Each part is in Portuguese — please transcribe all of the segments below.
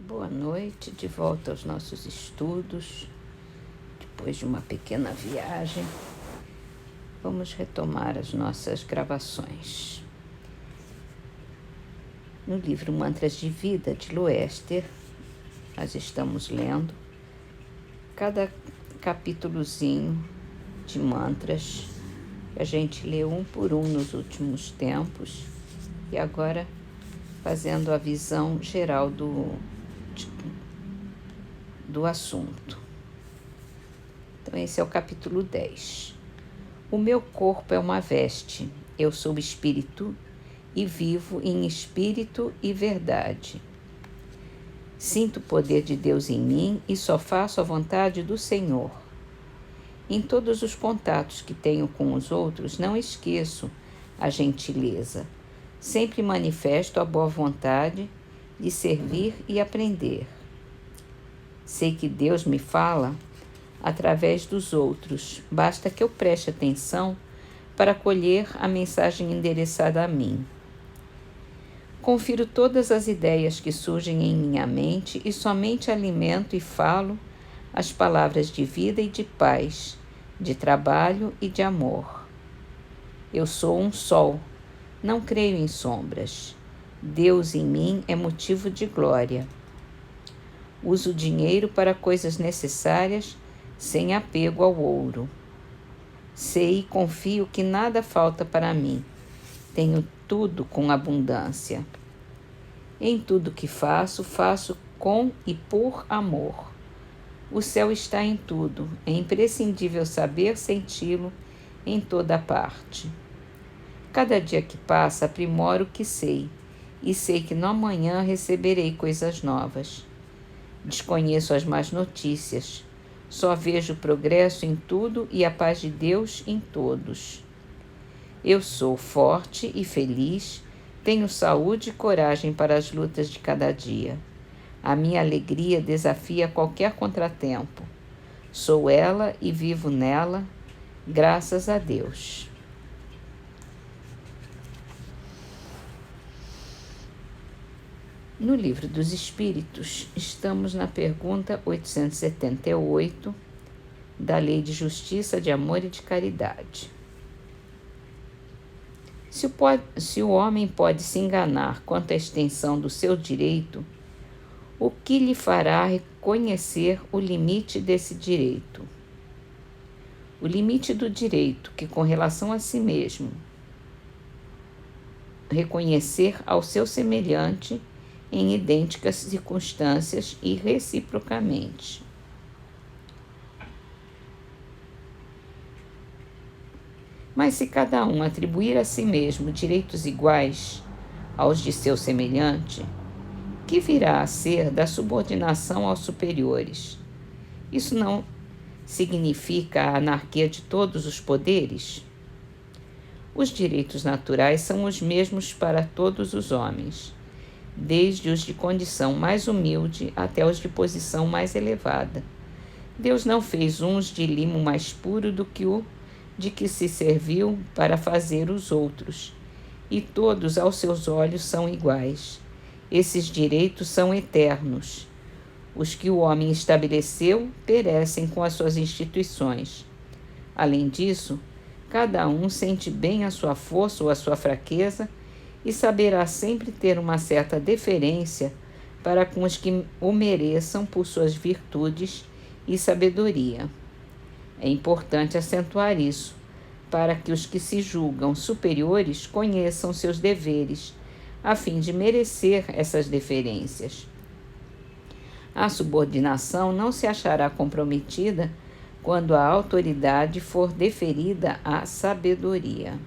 Boa noite, de volta aos nossos estudos. Depois de uma pequena viagem, vamos retomar as nossas gravações. No livro Mantras de Vida, de Loester, nós estamos lendo cada capítulozinho de mantras. A gente leu um por um nos últimos tempos e agora fazendo a visão geral do assunto. Então, esse é o capítulo 10. O meu corpo é uma veste, eu sou espírito e vivo em espírito e verdade. Sinto o poder de Deus em mim e só faço a vontade do Senhor. Em todos os contatos que tenho com os outros, não esqueço a gentileza. Sempre manifesto a boa vontade de servir e aprender. Sei que Deus me fala através dos outros, basta que eu preste atenção para colher a mensagem endereçada a mim. Confiro todas as ideias que surgem em minha mente e somente alimento e falo as palavras de vida e de paz, de trabalho e de amor. Eu sou um sol, não creio em sombras. Deus em mim é motivo de glória. Uso dinheiro para coisas necessárias, sem apego ao ouro. Sei e confio que nada falta para mim. Tenho tudo com abundância. Em tudo que faço, faço com e por amor. O céu está em tudo. É imprescindível saber senti-lo em toda parte. Cada dia que passa, aprimoro o que sei, e sei que no amanhã receberei coisas novas. Desconheço as más notícias. Só vejo progresso em tudo e a paz de Deus em todos. Eu sou forte e feliz, tenho saúde e coragem para as lutas de cada dia. A minha alegria desafia qualquer contratempo. Sou ela e vivo nela, graças a Deus. No Livro dos Espíritos, estamos na pergunta 878 da Lei de Justiça, de Amor e de Caridade. Se o homem pode se enganar quanto à extensão do seu direito, o que lhe fará reconhecer o limite desse direito? O limite do direito que, com relação a si mesmo, reconhecer ao seu semelhante em idênticas circunstâncias e reciprocamente. Mas se cada um atribuir a si mesmo direitos iguais aos de seu semelhante, que virá a ser da subordinação aos superiores? Isso não significa a anarquia de todos os poderes? Os direitos naturais são os mesmos para todos os homens, desde os de condição mais humilde até os de posição mais elevada. Deus não fez uns de limo mais puro do que o de que se serviu para fazer os outros, e todos aos seus olhos são iguais. Esses direitos são eternos. Os que o homem estabeleceu perecem com as suas instituições. Além disso, cada um sente bem a sua força ou a sua fraqueza e saberá sempre ter uma certa deferência para com os que o mereçam por suas virtudes e sabedoria. É importante acentuar isso, para que os que se julgam superiores conheçam seus deveres, a fim de merecer essas deferências. A subordinação não se achará comprometida quando a autoridade for deferida à sabedoria.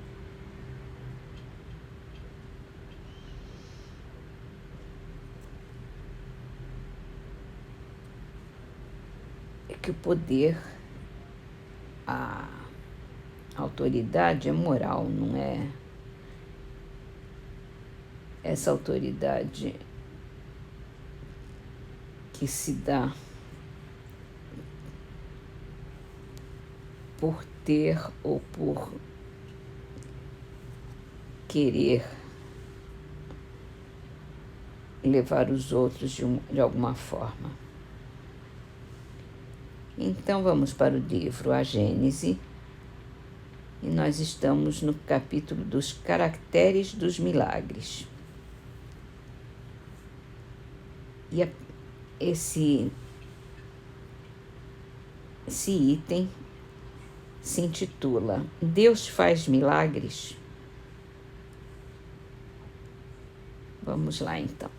É que o poder, a autoridade é moral, não é? Essa autoridade que se dá por ter ou por querer levar os outros de alguma forma. Então vamos para o livro A Gênese, e nós estamos no capítulo dos caracteres dos milagres. E esse item se intitula Deus faz milagres? Vamos lá então.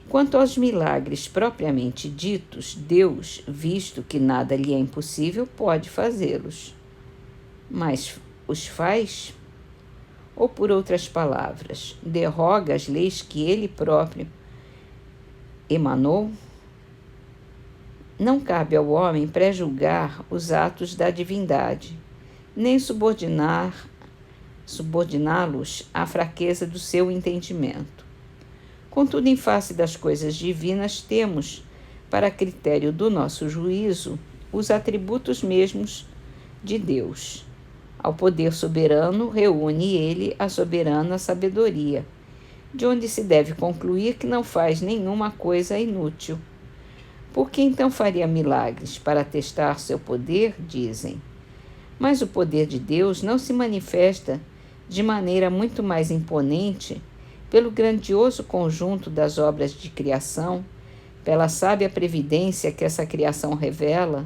Quanto aos milagres propriamente ditos, Deus, visto que nada lhe é impossível, pode fazê-los. Mas os faz? Ou, por outras palavras, derroga as leis que ele próprio emanou? Não cabe ao homem pré-julgar os atos da divindade, nem subordiná-los à fraqueza do seu entendimento. Contudo, em face das coisas divinas, temos, para critério do nosso juízo, os atributos mesmos de Deus. Ao poder soberano, reúne ele a soberana sabedoria, de onde se deve concluir que não faz nenhuma coisa inútil. Por que então faria milagres? Para testar seu poder, dizem. Mas o poder de Deus não se manifesta de maneira muito mais imponente pelo grandioso conjunto das obras de criação, pela sábia previdência que essa criação revela,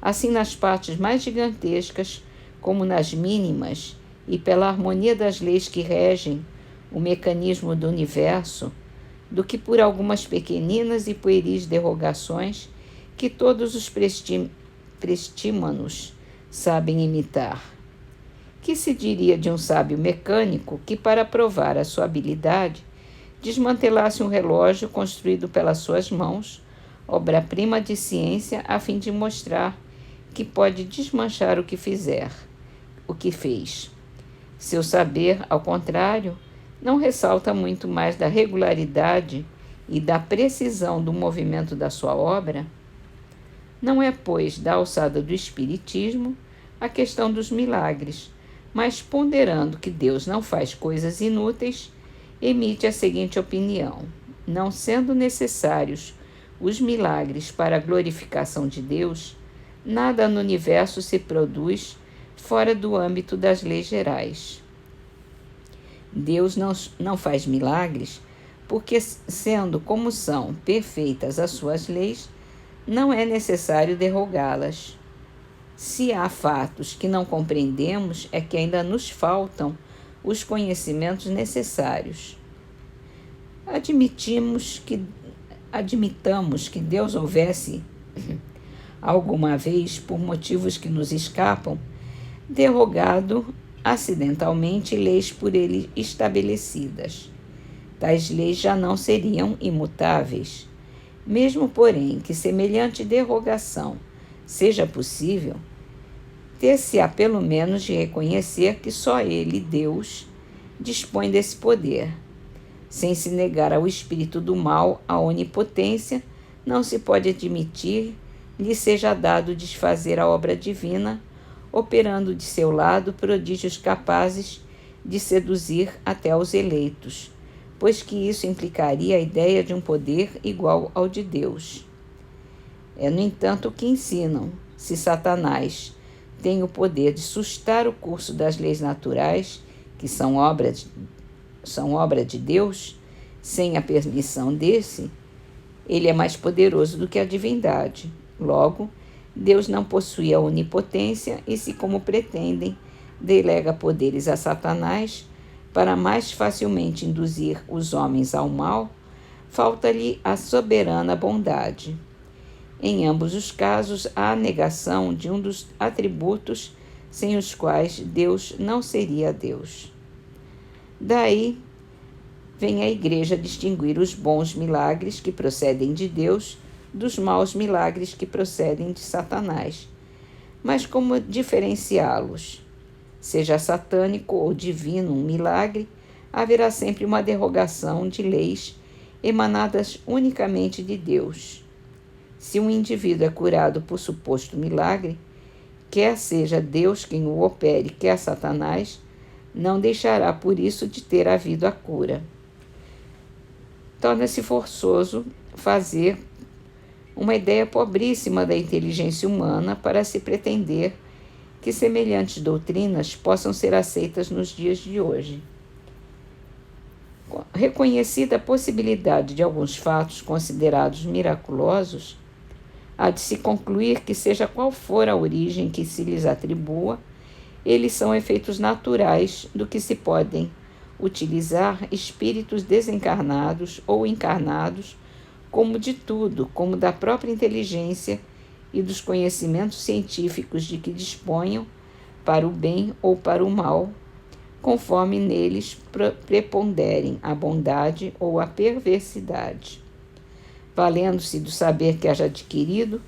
assim nas partes mais gigantescas como nas mínimas, e pela harmonia das leis que regem o mecanismo do universo, do que por algumas pequeninas e pueris derrogações que todos os prestímanos sabem imitar. Que se diria de um sábio mecânico que, para provar a sua habilidade, desmantelasse um relógio construído pelas suas mãos, obra-prima de ciência, a fim de mostrar que pode desmanchar o que fez. Seu saber, ao contrário, não ressalta muito mais da regularidade e da precisão do movimento da sua obra? Não é, pois, da alçada do espiritismo a questão dos milagres, mas ponderando que Deus não faz coisas inúteis, emite a seguinte opinião: não sendo necessários os milagres para a glorificação de Deus, nada no universo se produz fora do âmbito das leis gerais. Deus não faz milagres porque, sendo como são perfeitas as suas leis, não é necessário derrogá-las. Se há fatos que não compreendemos, é que ainda nos faltam os conhecimentos necessários. Admitamos que Deus houvesse, alguma vez, por motivos que nos escapam, derrogado acidentalmente leis por ele estabelecidas. Tais leis já não seriam imutáveis. Mesmo, porém, que semelhante derrogação seja possível, ter-se-á pelo menos de reconhecer que só ele, Deus, dispõe desse poder. Sem se negar ao espírito do mal a onipotência, não se pode admitir lhe seja dado desfazer a obra divina, operando de seu lado prodígios capazes de seduzir até os eleitos, pois que isso implicaria a ideia de um poder igual ao de Deus. É, no entanto, o que ensinam: se Satanás tem o poder de sustar o curso das leis naturais, que são obra de Deus, sem a permissão desse, ele é mais poderoso do que a divindade. Logo, Deus não possui a onipotência e, se, como pretendem, delega poderes a Satanás para mais facilmente induzir os homens ao mal, falta-lhe a soberana bondade. Em ambos os casos, há a negação de um dos atributos sem os quais Deus não seria Deus. Daí vem a Igreja distinguir os bons milagres que procedem de Deus dos maus milagres que procedem de Satanás. Mas como diferenciá-los? Seja satânico ou divino um milagre, haverá sempre uma derrogação de leis emanadas unicamente de Deus. Se um indivíduo é curado por suposto milagre, quer seja Deus quem o opere, quer Satanás, não deixará por isso de ter havido a cura. torna-se forçoso fazer uma ideia pobríssima da inteligência humana para se pretender que semelhantes doutrinas possam ser aceitas nos dias de hoje. Reconhecida a possibilidade de alguns fatos considerados miraculosos, há de se concluir que, seja qual for a origem que se lhes atribua, eles são efeitos naturais do que se podem utilizar espíritos desencarnados ou encarnados, como de tudo, como da própria inteligência e dos conhecimentos científicos de que disponham, para o bem ou para o mal, conforme neles preponderem a bondade ou a perversidade. Valendo-se do saber que haja adquirido,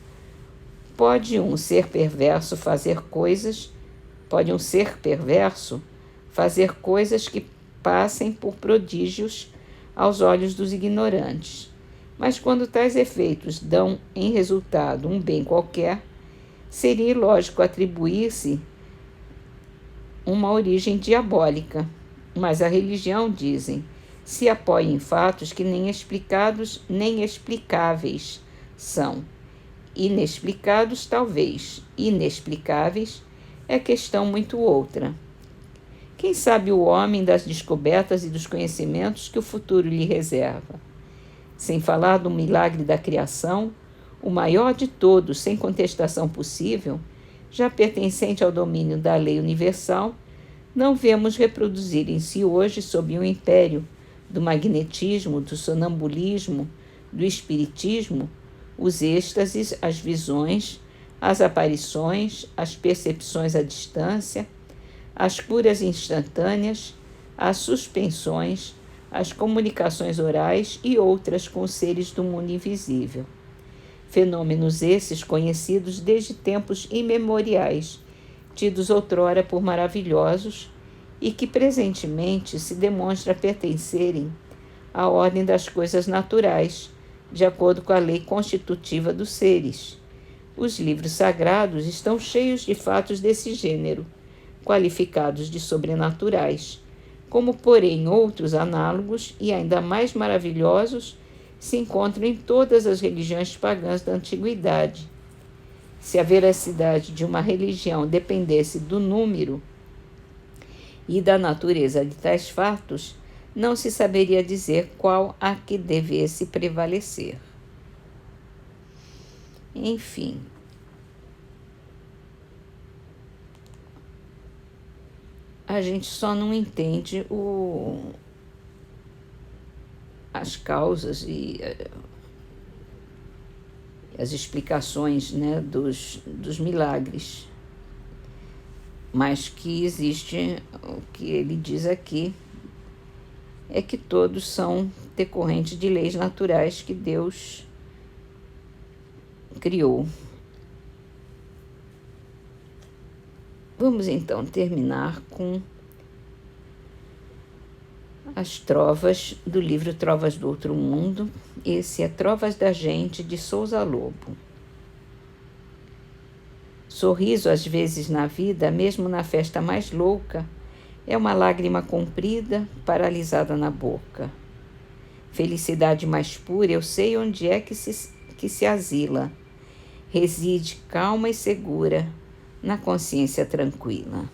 pode um ser perverso fazer coisas que passem por prodígios aos olhos dos ignorantes. Mas quando tais efeitos dão em resultado um bem qualquer, seria ilógico atribuir-se uma origem diabólica. Mas a religião, dizem, se apoia em fatos que nem explicados nem explicáveis são. Inexplicados, talvez. Inexplicáveis é questão muito outra. Quem sabe o homem das descobertas e dos conhecimentos que o futuro lhe reserva? Sem falar do milagre da criação, o maior de todos, sem contestação possível, já pertencente ao domínio da lei universal, não vemos reproduzirem-se hoje sob o império do magnetismo, do sonambulismo, do espiritismo, os êxtases, as visões, as aparições, as percepções à distância, as curas instantâneas, as suspensões, as comunicações orais e outras com seres do mundo invisível. Fenômenos esses conhecidos desde tempos imemoriais, tidos outrora por maravilhosos e que presentemente se demonstra pertencerem à ordem das coisas naturais, de acordo com a lei constitutiva dos seres. Os livros sagrados estão cheios de fatos desse gênero, qualificados de sobrenaturais, como, porém, outros análogos e ainda mais maravilhosos se encontram em todas as religiões pagãs da antiguidade. Se a veracidade de uma religião dependesse do número e da natureza de tais fatos, não se saberia dizer qual a que devesse prevalecer. Enfim, a gente só não entende as causas e as explicações, né, dos milagres. Mas que existe, o que ele diz aqui, é que todos são decorrentes de leis naturais que Deus criou. Vamos então terminar com as trovas do livro Trovas do Outro Mundo. Esse é Trovas da Gente, de Souza Lobo. Sorriso, às vezes, na vida, mesmo na festa mais louca, é uma lágrima comprida, paralisada na boca. Felicidade mais pura, eu sei onde é que se asila. Reside calma e segura na consciência tranquila.